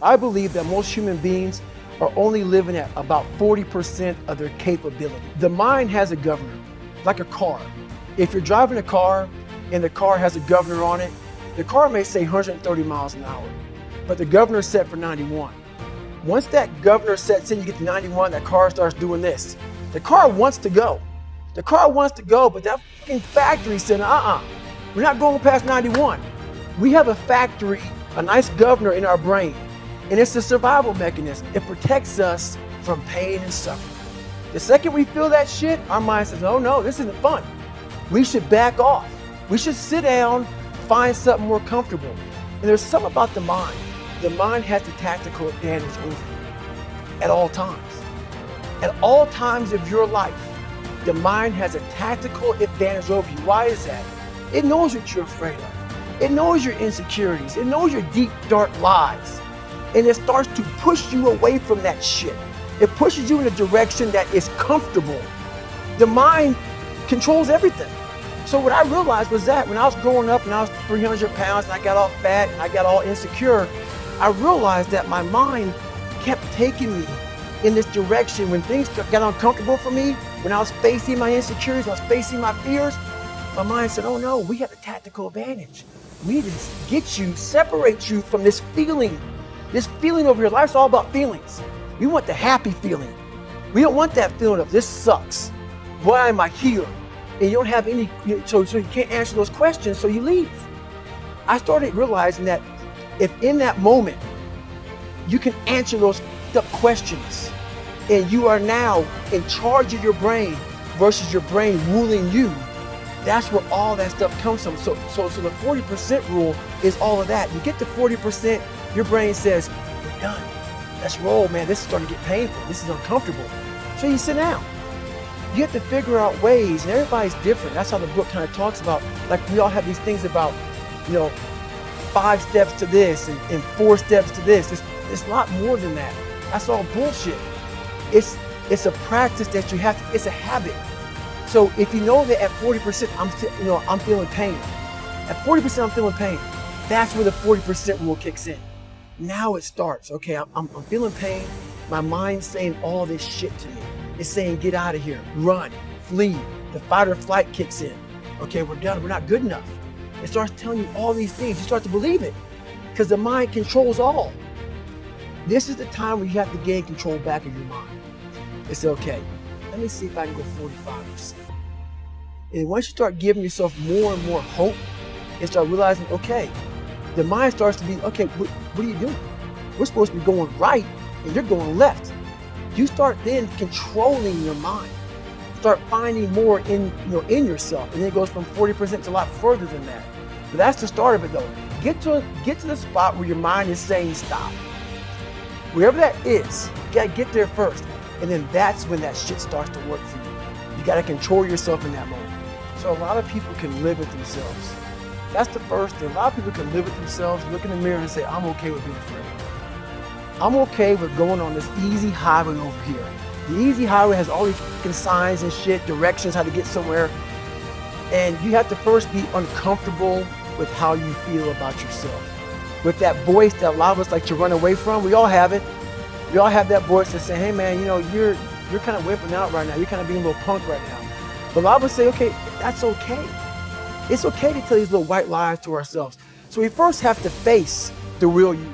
I believe that most human beings are only living at about 40% of their capability. The mind has a governor, like a car. If you're driving a car and the car has a governor on it, the car may say 130 miles an hour, but the governor's set for 91. Once that governor sets in, you get to 91, that car starts doing this. The car wants to go. The car wants to go, but that fucking factory said, we're not going past 91. We have a factory, a nice governor in our brain, and it's a survival mechanism. It protects us from pain and suffering. The second we feel that shit, our mind says, oh no, this isn't fun. We should back off. We should sit down, find something more comfortable. And there's something about the mind. The mind has the tactical advantage over you at all times. At all times of your life, the mind has a tactical advantage over you. Why is that? It knows what you're afraid of. It knows your insecurities. It knows your deep, dark lies. And it starts to push you away from that shit. It pushes you in a direction that is comfortable. The mind controls everything. So what I realized was that when I was growing up and I was 300 pounds and I got all fat and I got all insecure, I realized that my mind kept taking me in this direction. When things got uncomfortable for me, when I was facing my insecurities, when I was facing my fears, my mind said, oh no, we have a tactical advantage. We need to get you, separate you from this feeling over your life. It's all about feelings. We want the happy feeling. We don't want that feeling of this sucks. Why am I here? And you don't have any, so you can't answer those questions, so you leave. I started realizing that if in that moment you can answer those questions and you are now in charge of your brain versus your brain ruling you, that's where all that stuff comes from. So the 40% rule is all of that. You get to 40%, your brain says, we're done. Let's roll, man. This is starting to get painful. This is uncomfortable. So you sit down. You have to figure out ways, and everybody's different. That's how the book kind of talks about, like we all have these things about, 5 steps to this and 4 steps to this. It's a lot more than that. That's all bullshit. It's a practice that you have to, it's a habit. So if you know that at 40%, I'm feeling pain. At 40% I'm feeling pain. That's where the 40% rule kicks in. Now it starts. Okay, I'm feeling pain. My mind's saying all this shit to me. It's saying, get out of here, run, flee. The fight or flight kicks in. Okay, we're done, we're not good enough. It starts telling you all these things. You start to believe it because the mind controls all. This is the time where you have to gain control back of your mind. It's okay, let me see if I can go 45%. And once you start giving yourself more and more hope and start realizing, okay, the mind starts to be, okay, what are you doing? We're supposed to be going right and you're going left. You start then controlling your mind. Start finding more in yourself, and then it goes from 40% to a lot further than that. But that's the start of it, though. Get to the spot where your mind is saying stop. Wherever that is, you gotta get there first, and then that's when that shit starts to work for you. You gotta control yourself in that moment. So a lot of people can live with themselves. That's the first thing. A lot of people can live with themselves, look in the mirror, and say, I'm okay with being afraid. I'm okay with going on this easy highway over here. The easy highway has all these fucking signs and shit, directions, how to get somewhere. And you have to first be uncomfortable with how you feel about yourself. With that voice that a lot of us like to run away from, we all have it. We all have that voice that say, hey man, you're kind of wimping out right now. You're kind of being a little punk right now. But a lot of us say, okay, that's okay. It's okay to tell these little white lies to ourselves. So we first have to face the real you.